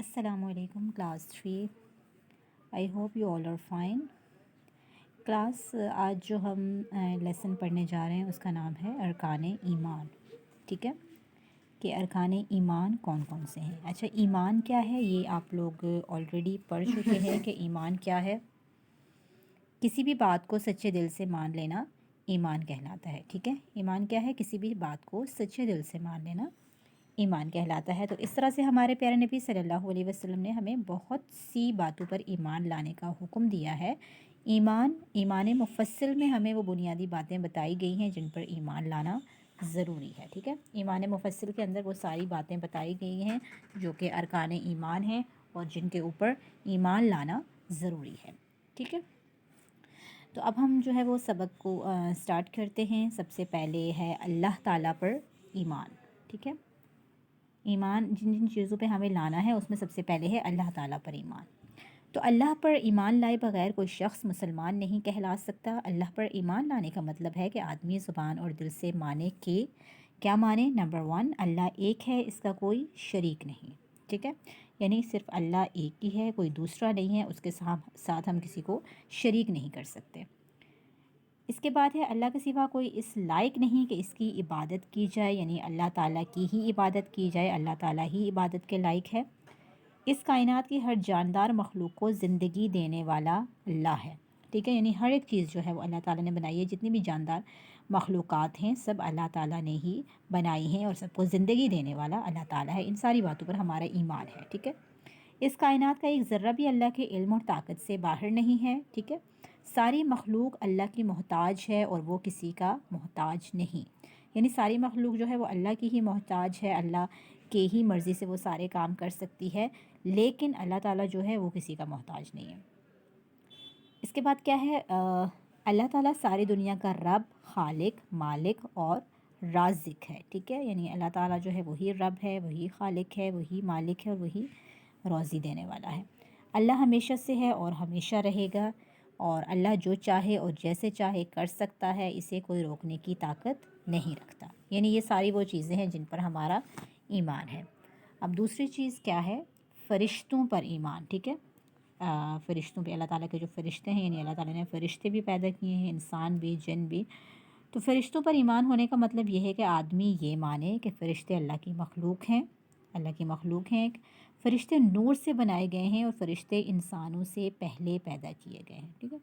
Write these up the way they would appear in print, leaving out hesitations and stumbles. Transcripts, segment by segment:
السلام علیکم class 3. I hope you all are fine. Class آج جو ہم لیسن پڑھنے جا رہے ہیں اس کا نام ہے ارکان ایمان. ٹھیک ہے کہ ارکان ایمان کون کون سے ہیں. اچھا، ایمان کیا ہے یہ آپ لوگ آلریڈی پڑھ چکے ہیں کہ ایمان کیا ہے. کسی بھی بات کو سچے دل سے مان لینا ایمان کہلاتا ہے. ٹھیک ہے، ایمان کیا ہے؟ کسی بھی بات کو سچے دل سے مان لینا ایمان کہلاتا ہے. تو اس طرح سے ہمارے پیارے نبی صلی اللہ علیہ وسلم نے ہمیں بہت سی باتوں پر ایمان لانے کا حکم دیا ہے. ایمان مفصل میں ہمیں وہ بنیادی باتیں بتائی گئی ہیں جن پر ایمان لانا ضروری ہے. ٹھیک ہے، ایمان مفصل کے اندر وہ ساری باتیں بتائی گئی ہیں جو کہ ارکان ایمان ہیں اور جن کے اوپر ایمان لانا ضروری ہے. ٹھیک ہے، تو اب ہم جو ہے وہ سبق کو سٹارٹ کرتے ہیں. سب سے پہلے ہے اللہ تعالیٰ پر ایمان. ٹھیک ہے، ایمان جن جن چیزوں پہ ہمیں لانا ہے اس میں سب سے پہلے ہے اللہ تعالیٰ پر ایمان. تو اللہ پر ایمان لائے بغیر کوئی شخص مسلمان نہیں کہلا سکتا. اللہ پر ایمان لانے کا مطلب ہے کہ آدمی زبان اور دل سے مانے کہ کیا مانے؟ نمبر 1، اللہ ایک ہے، اس کا کوئی شریک نہیں. ٹھیک ہے، یعنی صرف اللہ ایک ہی ہے، کوئی دوسرا نہیں ہے، اس کے ساتھ ہم کسی کو شریک نہیں کر سکتے. اس کے بعد ہے اللہ کے سوا کوئی اس لائق نہیں کہ اس کی عبادت کی جائے، یعنی اللہ تعالیٰ کی ہی عبادت کی جائے، اللہ تعالیٰ ہی عبادت کے لائق ہے. اس کائنات کی ہر جاندار مخلوق کو زندگی دینے والا اللہ ہے. ٹھیک ہے، یعنی ہر ایک چیز جو ہے وہ اللہ تعالیٰ نے بنائی ہے. جتنی بھی جاندار مخلوقات ہیں سب اللہ تعالیٰ نے ہی بنائی ہیں اور سب کو زندگی دینے والا اللہ تعالیٰ ہے. ان ساری باتوں پر ہمارا ایمان ہے. ٹھیک ہے، اس کائنات کا ایک ذرہ بھی اللہ کے علم اور طاقت سے باہر نہیں ہے. ٹھیک ہے، ساری مخلوق اللہ کی محتاج ہے اور وہ کسی کا محتاج نہیں. یعنی ساری مخلوق جو ہے وہ اللہ کی ہی محتاج ہے، اللہ کے ہی مرضی سے وہ سارے کام کر سکتی ہے، لیکن اللہ تعالیٰ جو ہے وہ کسی کا محتاج نہیں ہے. اس کے بعد کیا ہے؟ اللہ تعالیٰ ساری دنیا کا رب، خالق، مالک اور رازق ہے. ٹھیک ہے، یعنی اللہ تعالیٰ جو ہے وہی رب ہے، وہی خالق ہے، وہی مالک ہے اور وہی روزی دینے والا ہے. اللہ ہمیشہ سے ہے اور ہمیشہ رہے گا، اور اللہ جو چاہے اور جیسے چاہے کر سکتا ہے، اسے کوئی روکنے کی طاقت نہیں رکھتا. یعنی یہ ساری وہ چیزیں ہیں جن پر ہمارا ایمان ہے. اب دوسری چیز کیا ہے؟ فرشتوں پر ایمان. ٹھیک ہے، فرشتوں پہ، اللہ تعالیٰ کے جو فرشتے ہیں، یعنی اللہ تعالیٰ نے فرشتے بھی پیدا کیے ہیں، انسان بھی، جن بھی. تو فرشتوں پر ایمان ہونے کا مطلب یہ ہے کہ آدمی یہ مانے کہ فرشتے اللہ کی مخلوق ہیں، اللہ کی مخلوق ہیں. فرشتے نور سے بنائے گئے ہیں اور فرشتے انسانوں سے پہلے پیدا کیے گئے ہیں. ٹھیک ہے،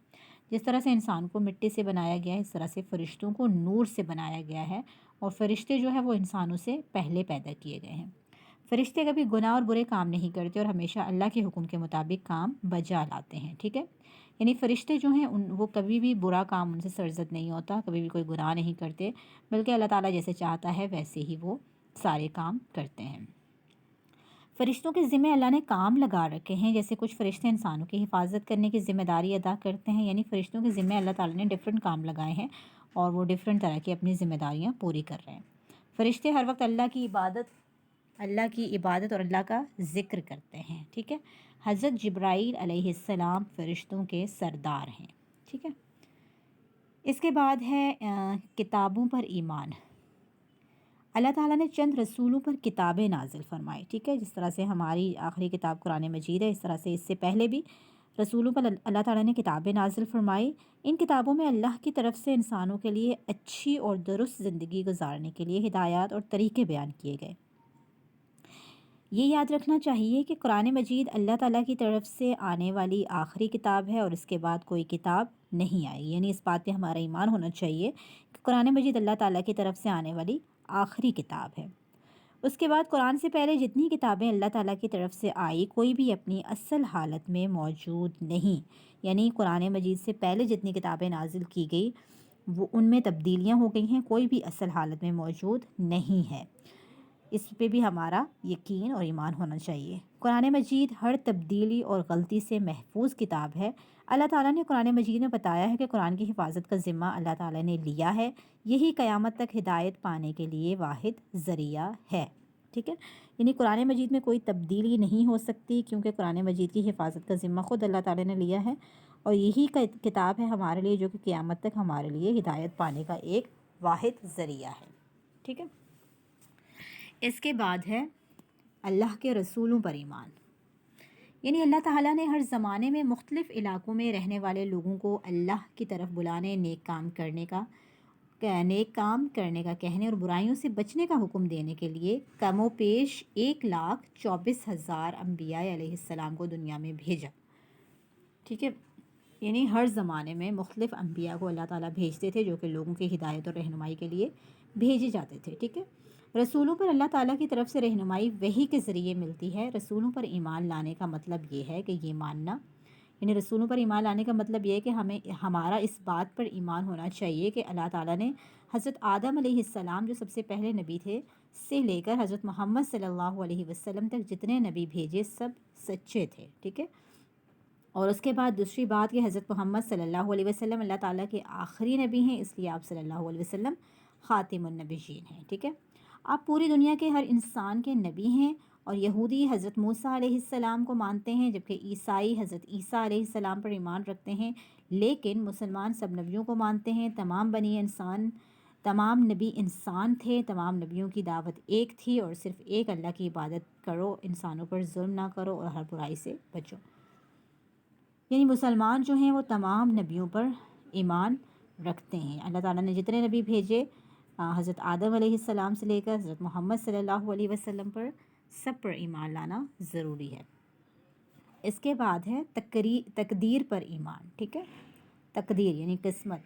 جس طرح سے انسان کو مٹی سے بنایا گیا ہے اس طرح سے فرشتوں کو نور سے بنایا گیا ہے، اور فرشتے جو ہے وہ انسانوں سے پہلے پیدا کیے گئے ہیں. فرشتے کبھی گناہ اور برے کام نہیں کرتے اور ہمیشہ اللہ کے حکم کے مطابق کام بجا لاتے ہیں. ٹھیک ہے، یعنی فرشتے جو ہیں وہ کبھی بھی برا کام ان سے سرزد نہیں ہوتا، کبھی بھی کوئی گناہ نہیں کرتے، بلکہ اللہ تعالیٰ جیسے چاہتا ہے ویسے ہی وہ سارے کام کرتے ہیں. فرشتوں کے ذمہ اللہ نے کام لگا رکھے ہیں. جیسے کچھ فرشتے انسانوں کی حفاظت کرنے کی ذمہ داری ادا کرتے ہیں، یعنی فرشتوں کے ذمہ اللہ تعالیٰ نے ڈیفرنٹ کام لگائے ہیں اور وہ ڈیفرنٹ طرح کی اپنی ذمہ داریاں پوری کر رہے ہیں. فرشتے ہر وقت اللہ کی عبادت اور اللہ کا ذکر کرتے ہیں. ٹھیک ہے، حضرت جبرائیل علیہ السلام فرشتوں کے سردار ہیں. ٹھیک ہے، اس کے بعد ہے کتابوں پر ایمان. اللہ تعالیٰ نے چند رسولوں پر کتابیں نازل فرمائی. ٹھیک ہے، جس طرح سے ہماری آخری کتاب قرآن مجید ہے، اس طرح سے اس سے پہلے بھی رسولوں پر اللہ تعالیٰ نے کتابیں نازل فرمائی. ان کتابوں میں اللہ کی طرف سے انسانوں کے لیے اچھی اور درست زندگی گزارنے کے لیے ہدایات اور طریقے بیان کیے گئے. یہ یاد رکھنا چاہیے کہ قرآن مجید اللہ تعالیٰ کی طرف سے آنے والی آخری کتاب ہے اور اس کے بعد کوئی کتاب نہیں آئی. یعنی اس بات پہ ہمارا ایمان ہونا چاہیے کہ قرآن مجید اللہ تعالیٰ کی طرف سے آنے والی آخری کتاب ہے. اس کے بعد قرآن سے پہلے جتنی کتابیں اللہ تعالیٰ کی طرف سے آئی کوئی بھی اپنی اصل حالت میں موجود نہیں. یعنی قرآن مجید سے پہلے جتنی کتابیں نازل کی گئی وہ ان میں تبدیلیاں ہو گئی ہیں، کوئی بھی اصل حالت میں موجود نہیں ہے. اس پہ بھی ہمارا یقین اور ایمان ہونا چاہیے. قرآن مجید ہر تبدیلی اور غلطی سے محفوظ کتاب ہے. اللہ تعالیٰ نے قرآن مجید میں بتایا ہے کہ قرآن کی حفاظت کا ذمہ اللہ تعالیٰ نے لیا ہے. یہی قیامت تک ہدایت پانے کے لیے واحد ذریعہ ہے. ٹھیک ہے، یعنی قرآن مجید میں کوئی تبدیلی نہیں ہو سکتی کیونکہ قرآن مجید کی حفاظت کا ذمہ خود اللہ تعالیٰ نے لیا ہے، اور یہی کتاب ہے ہمارے لیے جو کہ قیامت تک ہمارے لیے ہدایت پانے کا ایک واحد ذریعہ ہے. ٹھیک ہے، اس کے بعد ہے اللہ کے رسولوں پر ایمان. یعنی اللہ تعالیٰ نے ہر زمانے میں مختلف علاقوں میں رہنے والے لوگوں کو اللہ کی طرف بلانے، نیک کام کرنے کا کہنے اور برائیوں سے بچنے کا حکم دینے کے لیے کم و بیش 1,24,000 انبیاء علیہ السلام کو دنیا میں بھیجا. ٹھیک ہے، یعنی ہر زمانے میں مختلف انبیاء کو اللہ تعالیٰ بھیجتے تھے جو کہ لوگوں کی ہدایت اور رہنمائی کے لیے بھیجے جاتے تھے. ٹھیک ہے، رسولوں پر اللہ تعالیٰ کی طرف سے رہنمائی وحی کے ذریعے ملتی ہے. رسولوں پر ایمان لانے کا مطلب یہ ہے کہ یہ ماننا، یعنی رسولوں پر ایمان لانے کا مطلب یہ ہے کہ ہمارا اس بات پر ایمان ہونا چاہیے کہ اللہ تعالیٰ نے حضرت آدم علیہ السلام جو سب سے پہلے نبی تھے سے لے کر حضرت محمد صلی اللہ علیہ وسلم تک جتنے نبی بھیجے سب سچے تھے. ٹھیک ہے، اور اس کے بعد دوسری بات کہ حضرت محمد صلی اللہ علیہ وسلم اللہ تعالیٰ کے آخری نبی ہیں، اس لیے آپ صلی اللہ علیہ وسلم خاتم النبیین ہیں. ٹھیک ہے، آپ پوری دنیا کے ہر انسان کے نبی ہیں. اور یہودی حضرت موسیٰ علیہ السلام کو مانتے ہیں، جبکہ عیسائی حضرت عیسیٰ علیہ السلام پر ایمان رکھتے ہیں. لیکن مسلمان سب نبیوں کو مانتے ہیں. تمام نبی انسان تھے، تمام نبیوں کی دعوت ایک تھی اور صرف ایک اللہ کی عبادت کرو، انسانوں پر ظلم نہ کرو اور ہر برائی سے بچو. یعنی مسلمان جو ہیں وہ تمام نبیوں پر ایمان رکھتے ہیں. اللہ تعالیٰ نے جتنے نبی بھیجے حضرت آدم علیہ السلام سے لے کر حضرت محمد صلی اللہ علیہ وسلم پر سب پر ایمان لانا ضروری ہے. اس کے بعد ہے تقدیر پر ایمان. ٹھیک ہے، تقدیر یعنی قسمت.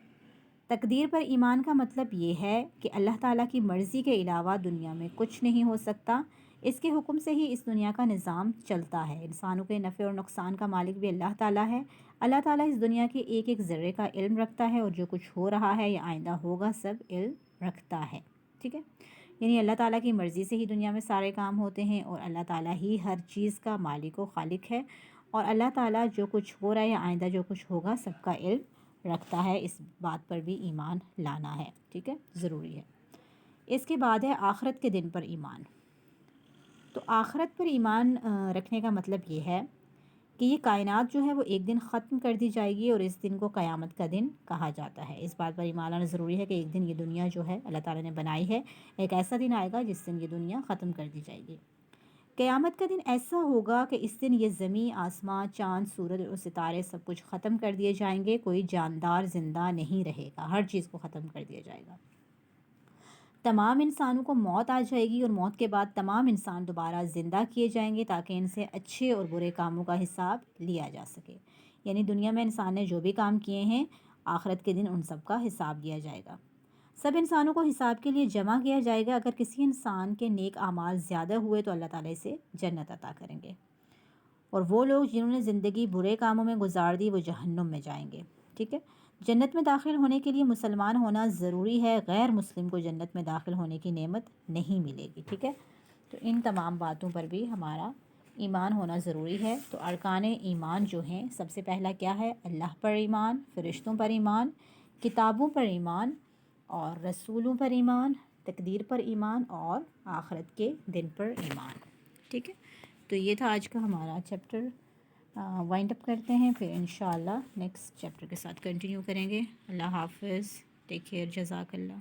تقدیر پر ایمان کا مطلب یہ ہے کہ اللہ تعالیٰ کی مرضی کے علاوہ دنیا میں کچھ نہیں ہو سکتا. اس کے حکم سے ہی اس دنیا کا نظام چلتا ہے. انسانوں کے نفع اور نقصان کا مالک بھی اللہ تعالیٰ ہے. اللہ تعالیٰ اس دنیا کے ایک ایک ذرے کا علم رکھتا ہے اور جو کچھ ہو رہا ہے یا آئندہ ہوگا سب علم رکھتا ہے. ٹھیک ہے، یعنی اللہ تعالیٰ کی مرضی سے ہی دنیا میں سارے کام ہوتے ہیں اور اللہ تعالیٰ ہی ہر چیز کا مالک و خالق ہے. اور اللہ تعالیٰ جو کچھ ہو رہا ہے یا آئندہ جو کچھ ہوگا سب کا علم رکھتا ہے. اس بات پر بھی ایمان لانا ہے. ٹھیک ہے، ضروری ہے. اس کے بعد ہے آخرت کے دن پر ایمان. تو آخرت پر ایمان رکھنے کا مطلب یہ ہے کہ یہ کائنات جو ہے وہ ایک دن ختم کر دی جائے گی اور اس دن کو قیامت کا دن کہا جاتا ہے. اس بات پر ایمان لانا ضروری ہے کہ ایک دن یہ دنیا جو ہے اللہ تعالیٰ نے بنائی ہے، ایک ایسا دن آئے گا جس دن یہ دنیا ختم کر دی جائے گی. قیامت کا دن ایسا ہوگا کہ اس دن یہ زمین، آسمان، چاند، سورج اور ستارے سب کچھ ختم کر دیے جائیں گے. کوئی جاندار زندہ نہیں رہے گا، ہر چیز کو ختم کر دیا جائے گا. تمام انسانوں کو موت آ جائے گی اور موت کے بعد تمام انسان دوبارہ زندہ کیے جائیں گے تاکہ ان سے اچھے اور برے کاموں کا حساب لیا جا سکے. یعنی دنیا میں انسان نے جو بھی کام کیے ہیں آخرت کے دن ان سب کا حساب لیا جائے گا. سب انسانوں کو حساب کے لیے جمع کیا جائے گا. اگر کسی انسان کے نیک اعمال زیادہ ہوئے تو اللہ تعالیٰ اسے جنت عطا کریں گے، اور وہ لوگ جنہوں نے زندگی برے کاموں میں گزار دی وہ جہنم میں جائیں گے. ٹھیک ہے، جنت میں داخل ہونے کے لیے مسلمان ہونا ضروری ہے. غیر مسلم کو جنت میں داخل ہونے کی نعمت نہیں ملے گی. ٹھیک ہے، تو ان تمام باتوں پر بھی ہمارا ایمان ہونا ضروری ہے. تو ارکان ایمان جو ہیں، سب سے پہلا کیا ہے؟ اللہ پر ایمان، فرشتوں پر ایمان، کتابوں پر ایمان اور رسولوں پر ایمان، تقدیر پر ایمان اور آخرت کے دن پر ایمان. ٹھیک ہے، تو یہ تھا آج کا ہمارا چیپٹر. وائنڈ اپ کرتے ہیں، پھر انشاءاللہ نیکسٹ چیپٹر کے ساتھ کنٹینیو کریں گے. اللہ حافظ، ٹیک کیئر، جزاک اللہ.